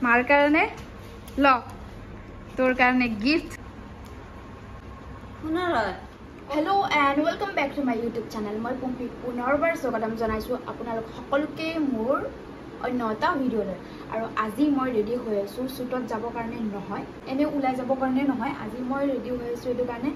মাৰ কাৰণে ল তোৰ কাৰণে gift Hello and welcome back to my YouTube channel. মই পম্পী পুনৰবাৰ স্বাগতম জনাইছো আপোনালোক সকলোকে মোৰ অন্য এটা ভিডিঅ'লৈ আৰু আজি মই ৰেডি হৈ আছো শুটত যাব কাৰণে নহয় এনে উলাই যাব কাৰণে নহয় আজি মই ৰেডি হৈ আছো এটো কাৰণে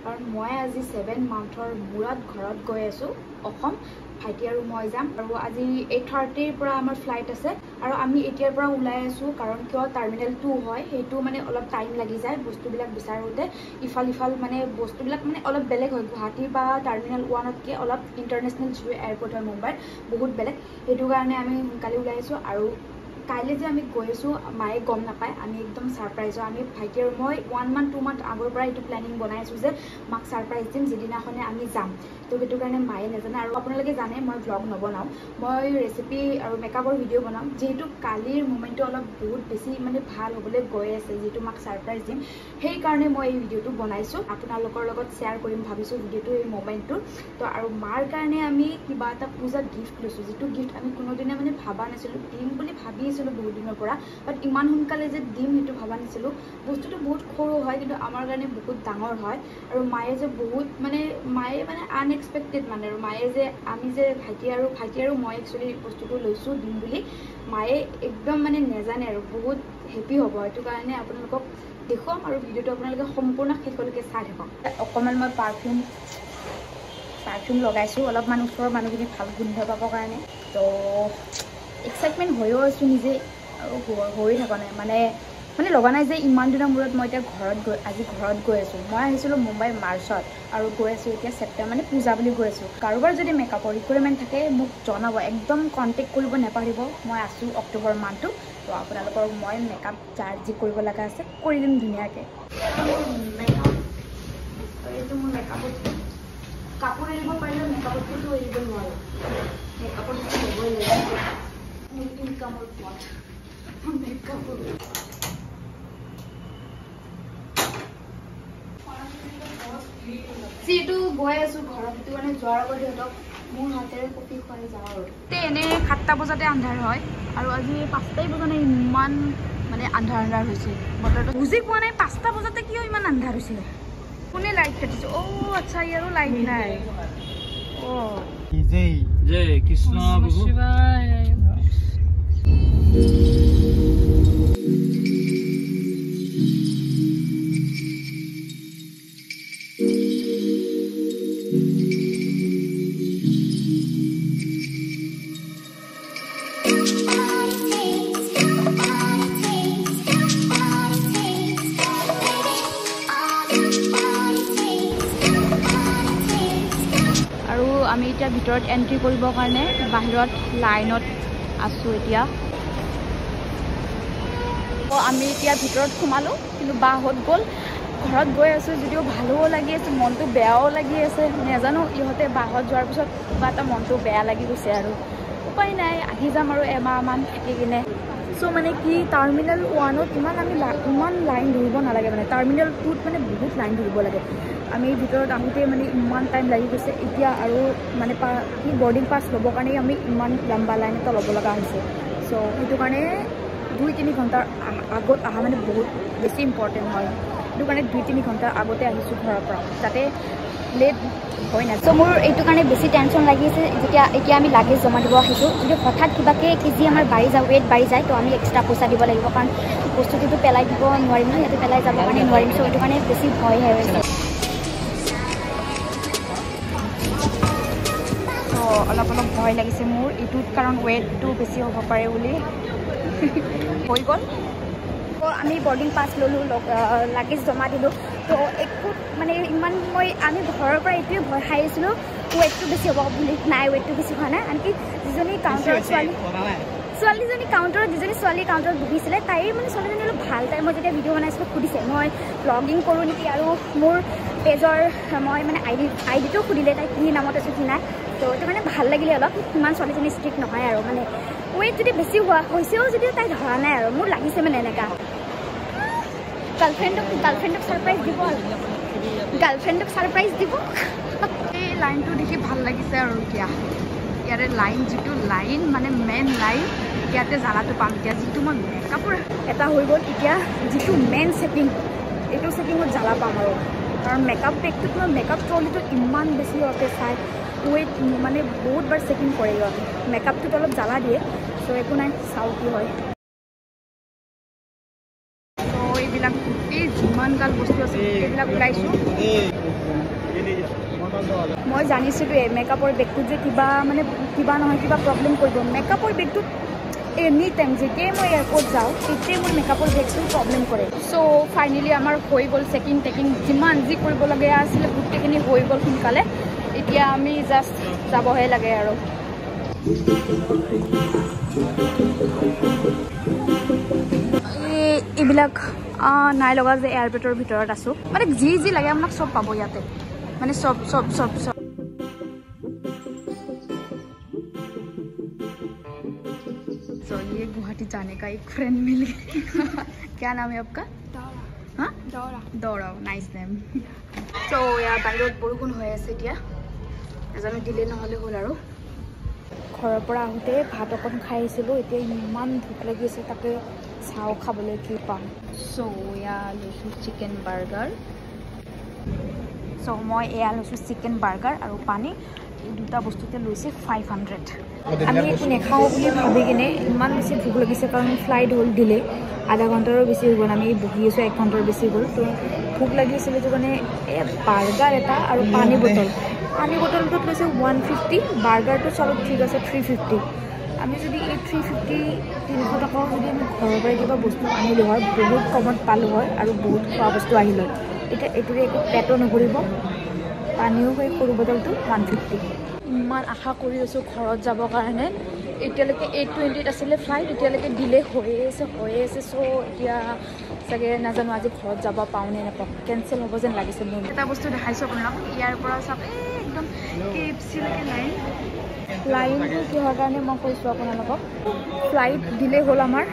কাৰণ মই আজি 7 মান্থৰ মুৰত ঘৰত গৈ আছো অসম ভাইটি আৰু মই যাম আৰু আজি 8:30 ৰ পৰা আমাৰ ফ্লাইট আছে আৰু আমি এতিয়াৰ পৰা উলাই আছো কাৰণ কিয় টাৰ্মিনেল 2 হয় হেতু মানে অলপ টাইম লাগি যায় বস্তুবিলাক বিচাৰোতে ইফাল মানে বস্তুবিলাক মানে অলপ বেলেগ হয় গুৱাহাটী বা টাৰ্মিনেল 1 তকে অলপ ইন্টাৰনেশনাল এয়াৰপোৰ্ট হয় মুম্বাই বহুত বেলেগ হেতু কাৰণে আমি কালি উলাই আছো আৰু কাইলে যে আমি গৈ আছো মায়ে গম নাপায় আমি একদম সাৰপ্ৰাইজ আমি ভাইটি আৰু মই 1 মান্থ 2 মান্থ আগৰ পৰা এটো প্ল্যানিং বনাই আছো যে মাক সাৰপ্ৰাইজ দিম যেদিনাখনে আমি যাম তো হেতু কাৰণে মায়ে নাজানে আৰু আপোনালোকে জানে মই ব্লগ নবনাও মই ৰেচিপি আৰু মেকআপৰ ভিডিও বনাম যেহেতু কালিৰ মোমেন্টটো অলপ বহুত বেছি মানে ভাল হ'বলৈ গৈ আছে যেটো মাক সাৰপ্ৰাইজ দিম সেই কাৰণে মই এই ভিডিওটো বনাইছো আপোনালোকৰ লগত শেয়াৰ কৰিম ভাবিছো ভিডিওটো এই মোমেন্টটো তো আৰু মাৰ কাৰণে আমি কিবা এটা পূজা গিফট লৈছো যেটো গিফট আমি কোনোদিনে মানে ভাবা নাছিলো দিম বুলি ভাবি বহুত দিনৰ পৰা বাট ইমান হুনকালে যে দিম হেতু ভাবা নাছিলো বস্তুটো বহুত খৰু হয় কিন্তু আমাৰ কাৰণে বহুত ডাঙৰ হয় আৰু মায়ে যে বহুত মানে আনএক্সপেক্টেড মানে আৰু মায়ে যে আমি যে ভাইটি আৰু মই একচুয়ালি বস্তুটো লৈছো দিম বুলি মায়ে একদম মানে নেজানে আৰু বহুত হেপি হ'ব এটো কাৰণে আপোনালোকক দেখুৱাম আৰু ভিডিওটো আপোনালোকে সম্পূৰ্ণ শেষলৈকে চাই থাকক অকমান মই পাৰফিউম লগাইছো অলপ মান ওচৰৰ মানুহখিনি ভাল গোন্ধ পাবৰ কাৰণে তো এক্সাইটমেন্ট হৈও আছো নিজে আৰু হৈ থকা নাই মানে লগা নাই যে ইমান দিনৰ মূৰত মই এতিয়া আজি ঘৰত গৈ আছো মই আহিছিলো মুম্বাই মাৰ্চত আৰু গৈ আছো এতিয়া সেপ্টেম্বৰ মানে পূজা বুলি গৈ আছো কাৰোবাৰ যদি মেকআপৰ ৰিকুৱাৰমেন্ট থাকে মোক জনাব একদম কন্টেক্ট কৰিব নেপাৰিব মই আছো অক্টোবৰ মাহটো তো আপোনালোকৰ মই মেকআপ চাৰ্জ কৰিব লগা আছে কৰি দিম ধুনিয়াকে এইটো মোৰ মেকআপত কাপোৰ এৰিব পাৰিলে মেকআপটো এৰিব নোৱাৰো মেকআপত হ'বই লাগিব ইনকামৰ পথ সিটো গৈ আছো ঘৰত মানে যোৱাৰ আগত সিহঁতক মোৰ হাতেৰে কফি খুৱাই যাওঁ আৰু এনে 7টা বজাতে আন্ধাৰ হয় আৰু আজি 5টাই বজা নাই ইমান মানে আন্ধাৰ হৈছে বতৰটো বুজি পোৱা নাই 5টা বজাতে কিয় ইমান আন্ধাৰ হৈছে কোনে লাইট কাটিছে ও আচ্ছা ইয়াৰো লাইট নাই ও জয় কৃষ্ণ শিৱায় আমি এতিয়া ভিতৰত এন্ট্ৰি কৰিবৰ কাৰণে বাহিৰত লাইনত আছো এতিয়া তো আমি এতিয়া ভিতৰত সোমালো কিন্তু বাহত গ'ল ঘৰত গৈ আছো যদিও ভালো লাগি আছে মনটো বেয়াও লাগি আছে নেজানো ইহঁতে বাহত যোৱাৰ পিছত কিবা এটা মনটো বেয়া লাগি গৈছে আৰু উপায় নাই আহি যাম আৰু এমাহ মান থাকি কিনে সো মানে কি টাৰ্মিনেল 1ত ইমান লাইন ধৰিব নালাগে মানে টাৰ্মিনেল 2ত মানে বহুত লাইন ধৰিব লাগে আমি ভিতৰত আহোঁতে মানে ইমান টাইম লাগি গৈছে এতিয়া আৰু মানে কি বৰ্ডিং পাছ ল'বৰ কাৰণে আমি ইমান লম্বা লাইন এটা ল'ব লগা হৈছে সো সেইটো কাৰণে 2-3 ঘণ্টাৰ আগত অহা মানে বহুত বেছি ইম্পৰ্টেণ্ট হয় সেইটো কাৰণে 2-3 ঘণ্টাৰ আগতে আহিছোঁ ঘৰৰ পৰা যাতে লেট হয় না সো মোৰ এইটো কাৰণে বেছি টেনশ্যন লাগি আছে এতিয়া আমি লাগেজ জমা দিব আহিছোঁ যদি হঠাৎ কিবাকে কেজি আমাৰ ৱেইট বাঢ়ি যায় তো আমি এক্সট্ৰা পইচা দিব লাগিব কাৰণ বস্তুটোতো পেলাই দিব নোৱাৰিম নহয় ইয়াতে পেলাই যাব কাৰণে নোৱাৰিম সো এইটো কাৰণে বেছি ভয় হৈ আছে অলপ ভয় লাগিছে মোৰ এইটোত কাৰণ ৱেইটটো বেছি হ'ব পাৰে বুলি হৈ গ'ল তো আমি বৰ্ডিং পাছ ল'লোঁ লাগেজ জমা দিলোঁ তো একো মানে আমি ঘৰৰ পৰা এইটোৱে ভয় খাই আছিলোঁ ৱেইটটো বেছি হ'ব বুলি নাই ৱেইটটো বেছি হোৱা নাই আনকি যিজনী কাউণ্টাৰত ছোৱালীজনী কাউণ্টাৰত যিজনী ছোৱালী কাউণ্টাৰত বহিছিলে তাইৰ মানে ছোৱালীজনী অলপ ভাল তাই মই যেতিয়া ভিডিঅ' বনাইছিলোঁ সুধিছে মই ব্লগিং কৰোঁ নেকি আৰু মোৰ পেজৰ মই মানে আইডিটো সুধিলে তাই কি নামত আছোঁ কি নাই তো এইটো মানে ভাল লাগিলে অলপ ইমান ছোৱালীজনী ষ্ট্ৰিক্ট নহয় আৰু মানে ৱেইট যদি বেছি হৈছেও যদিও তাই ধৰা নাই আৰু মোৰ লাগিছে মানে এনেকুৱা গাৰ্লফ্ৰেণ্ডক ছাৰপ্ৰাইজ দিব এই লাইনটো দেখি ভাল লাগিছে আৰু এতিয়া ইয়াৰে লাইন যিটো লাইন মানে মেইন লাইন ইয়াতে জ্বালাটো পাম এতিয়া যিটো মই মেকআপৰ এটা হৈ গ'ল এতিয়া যিটো মেইন ছেটিং এইটো ছেটিঙত জ্বালা পাম আৰু কাৰণ মেকআপ বেগটোত মই মেকআপ ট্ৰলিটো ইমান বেছি সিহঁতে চাই ৱেইট মানে বহুতবাৰ চেকিং কৰে সিহঁতে মেকআপটোত অলপ জ্বালা দিয়ে চ' একো নাই চাওঁ কি হয় ত' এইবিলাক গোটেই যিমানগাল বস্তু আছে এইবিলাক ওলাইছোঁ মই জানিছিলোঁ মেকআপৰ বেগটোত যে কিবা নহয় কিবা প্ৰব্লেম কৰিব মেকআপৰ বেগটোত এনি টাইম যেতিয়াই মই এয়াৰপৰ্ট যাওঁ তেতিয়াই মোৰ মেকআপৰ বেগটো প্ৰব্লেম কৰে চ' ফাইনেলি আমাৰ হৈ গ'ল চেকিং টেকিং যিমান যি কৰিবলগীয়া আছিলে গোটেইখিনি হৈ গ'ল সোনকালে এতিয়া আমি জাষ্ট যাবহে লাগে আৰু এইবিলাক নাই লগা যে এয়াৰপৰ্টৰ ভিতৰত আছোঁ মানে যি যি লাগে আপোনাক চব পাব ইয়াতে মানে सब तो ये गुवाहाटी जाने का एक फ्रेंड मिली क्या नाम है आपका हाँ दौड़ा नाइस नेम तो यार बाहिৰত বৰষুণ হৈ আছে এতিয়া এজানো দিলে নহ'লে হ'ল আৰু ঘৰৰ পৰা আহোঁতে ভাত অকণ খাই আহিছিলোঁ এতিয়া ইমান ভোক লাগি আছে তাকে চাও খাবলৈ কি পাম চ' ইয়াৰ লৈছোঁ চিকেন বাৰ্গাৰ চ' মই এয়া লৈছোঁ চিকেন বাৰ্গাৰ আৰু পানী এই দুটা বস্তুতে লৈছে 500 আমি একো নেখাওঁ বুলি ভাবি কিনে ইমান বেছি ভোক লাগিছে কাৰণ ফ্লাইট হ'ল দিলে আধা ঘণ্টাৰো বেছি হৈ গ'ল আমি বহি আছোঁ 1 ঘণ্টাৰ বেছি গ'ল তো ভোক লাগিছিল সেইটো কাৰণে এই বাৰ্গাৰ এটা আৰু পানী বটলটোত লৈছে 150 বাৰ্গাৰটো চলত ঠিক আছে 350 আমি যদি এই 300 টকা যদি আমি ঘৰৰ পৰা কিবা বস্তু আনিলোঁ হয় বহুত কমত পালোঁ হয় আৰু বহুত খোৱা বস্তু আহিল হয় এতিয়া এইটোৰে একো পেটো নকৰিব পানীও সেই সৰু বটলটো 150 ইমান আশা কৰি আছোঁ ঘৰত যাবৰ কাৰণে এতিয়ালৈকে 8:20 আছিলে ফ্লাইট এতিয়ালৈকে ডিলে হৈয়ে আছে চ' এতিয়া চাগে নাজানো আজি ঘৰত যাব পাওঁ নে নাপাওঁ কেঞ্চেল হ'ব যেন লাগিছে মোৰ এটা বস্তু দেখাইছোঁ আপোনাক ইয়াৰ পৰা চাব একদম KFC-লৈকে লাইনটো কিহৰ কাৰণে মই কৈছোঁ আপোনালোকক ফ্লাইট ডিলে হ'ল আমাৰ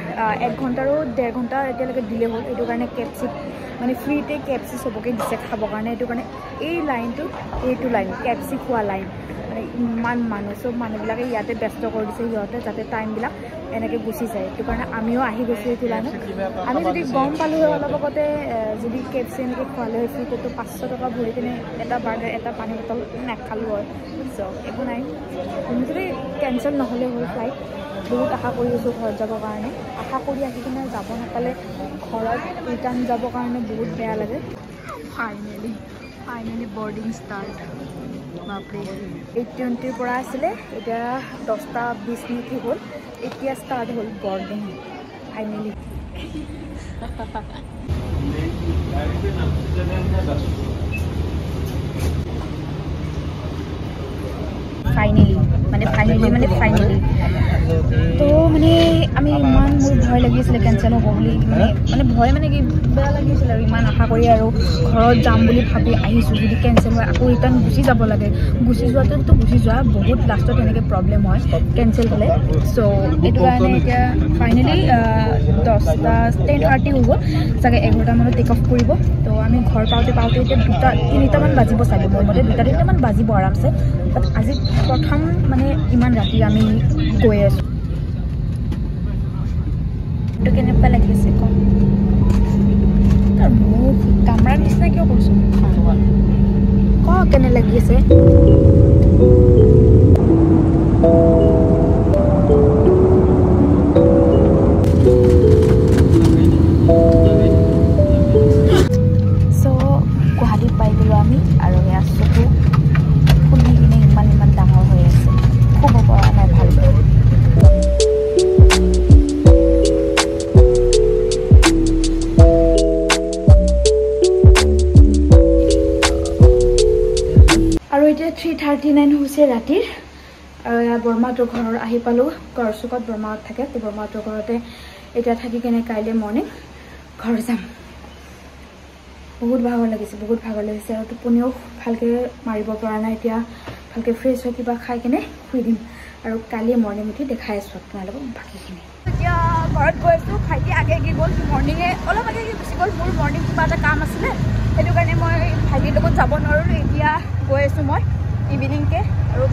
1 ঘণ্টাৰো 1.5 ঘণ্টা এতিয়ালৈকে ডিলে হ'ল এইটো কাৰণে KFC মানে ফ্ৰীতে KFC চবকে দিছে খাবৰ কাৰণে এইটো কাৰণে এই লাইনটো এইটো লাইন KFC খোৱা লাইন মানে ইমান মানুহ চব মানুহবিলাকে ইয়াতে ব্যস্ত কৰি দিছে সিহঁতে যাতে টাইমবিলাক এনেকৈ গুচি যায় এইটো কাৰণে আমিও আহি গৈছোঁ এইটো লাইনত আমি যদি গম পালোঁ হয় অলপ আগতে যদি KFC এনেকৈ খোৱালে হয় ফ্ৰীতে 500 টকা ভৰি কিনে এটা বাৰ্গাৰ এটা পানী বটল নাখালোঁ হয় চ' একো নাই যদি কেঞ্চেল নহ'লে হ'ল ফ্লাইট বহুত আশা কৰি আছোঁ ঘৰত যাবৰ কাৰণে আশা কৰি আহি কিনে যাব নাপালে ঘৰত ৰিটাৰ্ণ যাবৰ কাৰণে বহুত বেয়া লাগে ফাইনেলি বৰ্ডিং ষ্টাৰ্ট বাপৰে 8:20 পৰা আছিলে এতিয়া 10:20 হৈ গ'ল এতিয়া ষ্টাৰ্ট হ'ল বৰ্ডিং ফাইনেলি ফাইনেলি তো মানে আমি ইমান মোৰ ভয় লাগিছিলে কেঞ্চেল হ'ব বুলি মানে ভয় মানে কি বেয়া লাগিছিলে আৰু ইমান আশা কৰি আৰু ঘৰত যাম বুলি ভাবি আহিছোঁ যদি কেঞ্চেল হয় আকৌ ৰিটাৰ্ণ গুচি যাব লাগে গুচি যোৱাটোতো গুচি যোৱা বহুত লাষ্টত এনেকৈ প্ৰব্লেম হয় কেঞ্চেল হ'লে চ' এইটো কাৰণে এতিয়া ফাইনেলি 10:30 হৈ গ'ল চাগে 11টামানত টেক অফ কৰিব তো আমি ঘৰ পাওঁতে এতিয়া 2-3টামান বাজিব চাগে মোৰ মতে 2-3টামান বাজিব আৰামছে বাট আজি প্ৰথম মানে ইমান ৰাতি আমি গৈ আছোঁ এইটো কেনেকুৱা লাগিছে কম তাৰ মুখ কামৰাৰ নিচিনা কিয় কৰিছোঁ ক কেনে লাগি আছে চ' গুৱাহাটীত পাই গ'লোঁ আমি আৰু এয়া চকু খুলি কিনে ইমান ডাঙৰ হৈ আছে শুব পৰা নাই ভালকৈ আৰু এতিয়া 3:39 হৈছে ৰাতিৰ আৰু এয়া বৰমাহঁতৰ ঘৰৰ আহি পালোঁ ঘৰৰ চুকত বৰমাহঁত থাকে তো বৰমাহঁতৰ ঘৰতে এতিয়া থাকি কেনে কাইলৈ মৰ্ণিং ঘৰ যাম বহুত ভাগৰ লাগিছে আৰু টোপনিও ভালকৈ মাৰিব পৰা নাই এতিয়া ভালকৈ ফ্ৰেছ হৈ কিবা খাই কিনে শুই দিম আৰু কালি মৰ্ণিং উঠি দেখাই আছোঁ আপোনালোকক বাকীখিনি এতিয়া ঘৰত গৈ আছোঁ ভাইটি আগে গ'ল মৰ্ণিঙে অলপ আগে গুচি গ'ল মোৰ মৰ্ণিং কিবা এটা কাম আছিলে সেইটো কাৰণে মই ভাইটিৰ লগত যাব নোৱাৰিলোঁ এতিয়া গৈ আছোঁ মই ইভিনিংকৈ আৰু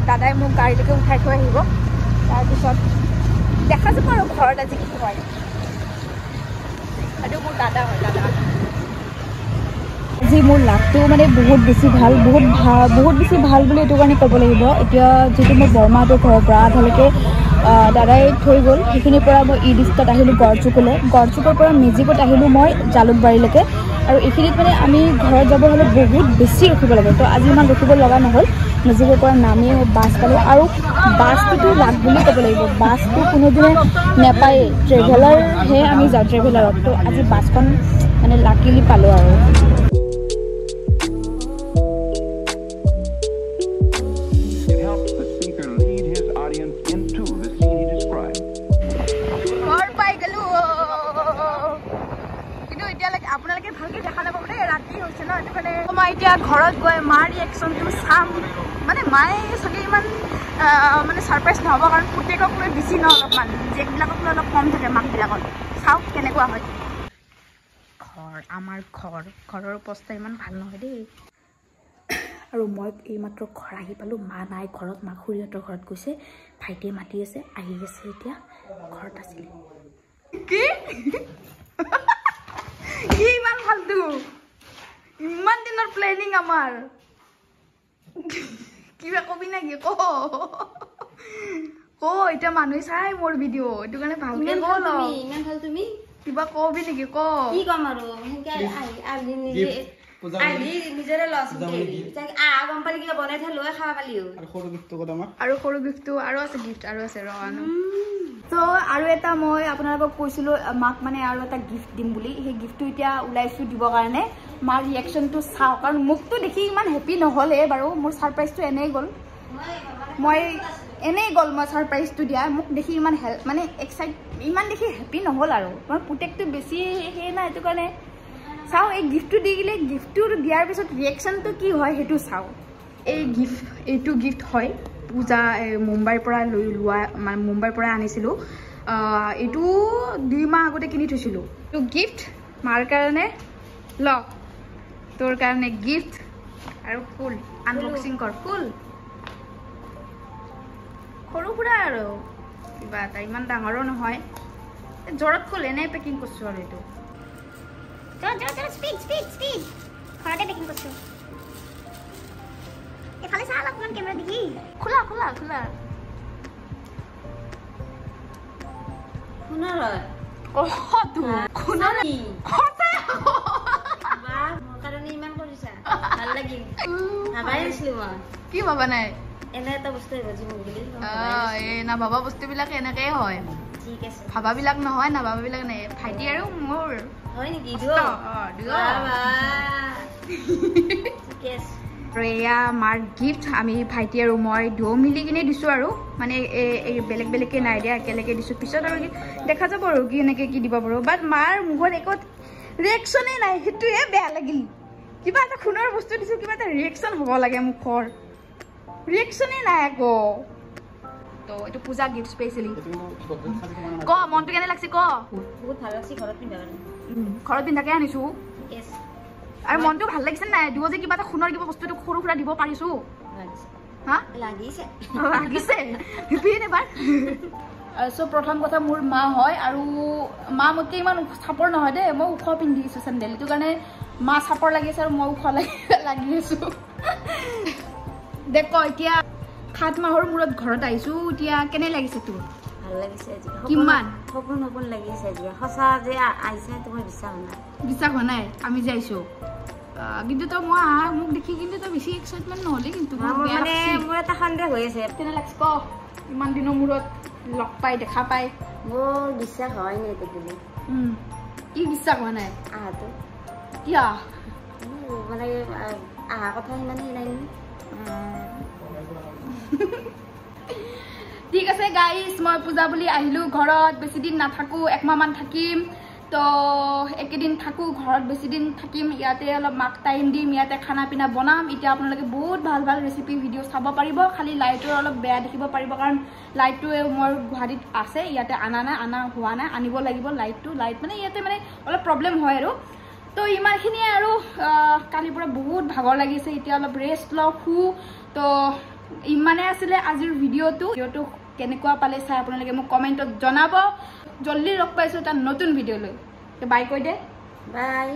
দাদাই মোক গাড়ীলৈকে উঠাই থৈ আহিব তাৰপিছত দেখা যাব আৰু ঘৰত আজি কি হয় আৰু মোৰ দাদা হয় দাদা আজি মোৰ লাভটো মানে বহুত বেছি ভাল বেছি ভাল বুলি এইটো কাৰণে ক'ব লাগিব এতিয়া যিটো মই বৰমাহঁতৰ ঘৰৰ পৰা আধালৈকে দাদাই থৈ গ'ল সেইখিনিৰ পৰা মই ইডিষ্টত আহিলোঁ গড়চুকৰ পৰা মেজিকত আহিলোঁ মই জালুকবাৰীলৈকে আৰু এইখিনিত মানে আমি ঘৰত যাব হ'লে বহুত বেছি ৰখিব লাগে তো আজি ইমান ৰখিব লগা নহ'ল মেজিকৰ পৰা নামি বাছ পালোঁ আৰু বাছটোতো লাগ বুলি ক'ব লাগিব বাছটো কোনোদিনে নাপায়েই ট্ৰেভেলাৰহে আমি যাওঁ ট্ৰেভেলাৰত তো আজি বাছখন মানে লাকিলি পালোঁ আৰু আপোনালোকে ভালকৈ দেখা নাপাব দেই ৰাতি হৈছে ন সেইটো কাৰণে মই এতিয়া ঘৰত গৈ মাৰ ৰিয়েকশ্যনটো চাম মানে মায়ে চাগে ইমান মানে ছাৰপ্ৰাইজ নহ'ব কাৰণ পুতেকক লৈ বেছি ন অলপমান জীয়েকবিলাকক লৈ অলপ কম থাকে মাকবিলাকত চাওক কেনেকুৱা হয় আমাৰ ঘৰৰ অৱস্থা ইমান ভাল নহয় দেই আৰু মই এইমাত্ৰ ঘৰ আহি পালোঁ মা নাই ঘৰত মা খুৰীহঁতৰ ঘৰত গৈছে ভাইটিয়ে মাতি আছে আহি আছে এতিয়া ঘৰত আছিলে কি ইমান ফালতু ইমান দিনৰ প্লেনিং আমাৰ কিবা কবি নেকি ক এতিয়া মানুহে চাই মোৰ ভিডিঅ' এইটো কাৰণে ভালকে তুমি কিবা কবি নেকি ক কি কম আৰু নিজৰে লছ গম পালি কিবা বনাই থৈ লৈ খাব পালি আৰু সৰু গিফ্টটো আৰু আছে গিফ্ট আৰু আছে ৰহানো তো আৰু এটা মই আপোনালোকক কৈছিলোঁ মাক মানে আৰু এটা গিফ্ট দিম বুলি সেই গিফ্টটো এতিয়া ওলাইছোঁ দিবৰ কাৰণে মাৰ ৰিয়েকশ্যনটো চাওঁ কাৰণ মোকতো দেখি ইমান হেপী নহ'লে বাৰু মোৰ ছাৰপ্ৰাইজটো এনেই গ'ল মই ছাৰপ্ৰাইজটো দিয়া মোক দেখি ইমান মানে ইমান দেখি হেপী নহ'ল আৰু মোৰ পুতেকটো বেছি সেই নাই সেইটো কাৰণে চাওঁ এই গিফ্টটো দি দিলে গিফ্টটো দিয়াৰ পিছত ৰিয়েকশ্যনটো কি হয় সেইটো চাওঁ এইটো গিফ্ট হয় পূজা মুম্বাইৰ পৰা মানে মুম্বাইৰ পৰা আনিছিলোঁ এইটো 2 মাহ আগতে কিনি থৈছিলোঁ এইটো গিফ্ট মাৰ কাৰণে ল তোৰ কাৰণে গিফ্ট আৰু ফুল আনবক্সিং কৰ ফুল সৰু সুৰা আৰু কিবা এটা ইমান ডাঙৰো নহয় জ্বৰত ফুল এনেই পেকিং কৰিছোঁ আৰু এইটো স্পীড ঘৰতে পেকিং কৰিছোঁ এফালে চা অলপমান কেমেৰা দেখি খোলা কি ভাবা নাই এনে এটা বস্তু না ভাবা বস্তুবিলাক এনেকেই হয় ভাবাবিলাক নহয় না ভাবাবিলাক নাই ভাইটি আৰু মোৰ হয় নেকি এয়া মাৰ গিফ্ট আমি ভাইটি আৰু মই দুয়ো মিলি কিনে দিছোঁ আৰু মানে বেলেগ বেলেগকৈ নাই দিয়া একেলগে দিছোঁ পিছত আৰু দেখা যাব আৰু কি এনেকৈ কি দিব পাৰোঁ বাট মাৰ মুখত একো ৰিয়েকশ্যনেই নাই সেইটোহে বেয়া লাগিল কিবা এটা সোণৰ বস্তু দিছোঁ কিবা এটা ৰিয়েকশ্যন হ'ব লাগে মুখৰ ৰিয়েকশ্যনেই নাই আকৌ তো এইটো পূজা গিফ্ট স্পেচিয়েলি ক মনটো কেনে লাগছে ক বহুত ভাল লাগছে ঘৰত পিন্ধাকৈ আনিছোঁ আৰু মনটো ভাল লাগিছে নাই দিব যে কিবা এটা সোণৰ কিবা বস্তুটো সৰু সুৰা দিব পাৰিছোঁ লাগিছে এবাৰ চ' প্ৰথম কথা মোৰ মা হয় আৰু মা মোতকৈ ইমান চাপৰ নহয় দেই মই ওখ পিন্ধি আছোঁ চেণ্ডেল সেইটো কাৰণে মা চাপৰ লাগি আছে আৰু মই ওখ লাগি আছোঁ দেখ এতিয়া 7 মাহৰ মূৰত ঘৰত আহিছোঁ এতিয়া কেনে লাগিছে তোৰ ভাল লাগিছে কিমান সপোন লাগিছে সঁচা যে আহিছে তোমাৰ বিশ্বাস হোৱা নাই আমি যে আহিছোঁ কিন্তু তো মই মোক দেখি কিন্তু তো বেছি এক্সাইটমেণ্ট নহ'লে কিন্তু মানে মোৰ এটা সন্দেহ হৈ আছে কেনে লাগিছে ক ইমান দিনৰ মূৰত লগ পাই দেখা পাই মোৰ বিশ্বাস হয় নাই দেখি কি বিশ্বাস হোৱা নাই আহাটো কিয় মানে আহা কথা ইমান সেই নাই ঠিক আছে গাইজ মই পূজা বুলি আহিলোঁ ঘৰত বেছি দিন নাথাকোঁ 1 মাহমান থাকিম তো একেদিন থাকোঁ ঘৰত বেছি দিন থাকিম ইয়াতে অলপ মাক টাইম দিম ইয়াতে খানা পিনা বনাম এতিয়া আপোনালোকে বহুত ভাল ৰেচিপি ভিডিঅ' চাব পাৰিব খালি লাইটৰ অলপ বেয়া দেখিব পাৰিব কাৰণ লাইটটো মোৰ গুৱাহাটীত আছে ইয়াতে অনা হোৱা নাই আনিব লাগিব লাইট মানে ইয়াতে মানে অলপ প্ৰব্লেম হয় আৰু তো ইমানখিনিয়ে আৰু কালিৰ পৰা বহুত ভাগৰ লাগিছে এতিয়া অলপ ৰেষ্ট লওঁ শু তো ইমানে আছিলে আজিৰ ভিডিঅ'টো কেনেকুৱা পালে চাই আপোনালোকে মোক কমেণ্টত জনাব জলদি লগ পাইছোঁ এটা নতুন ভিডিঅ'লৈ বাই কৈ দে বাই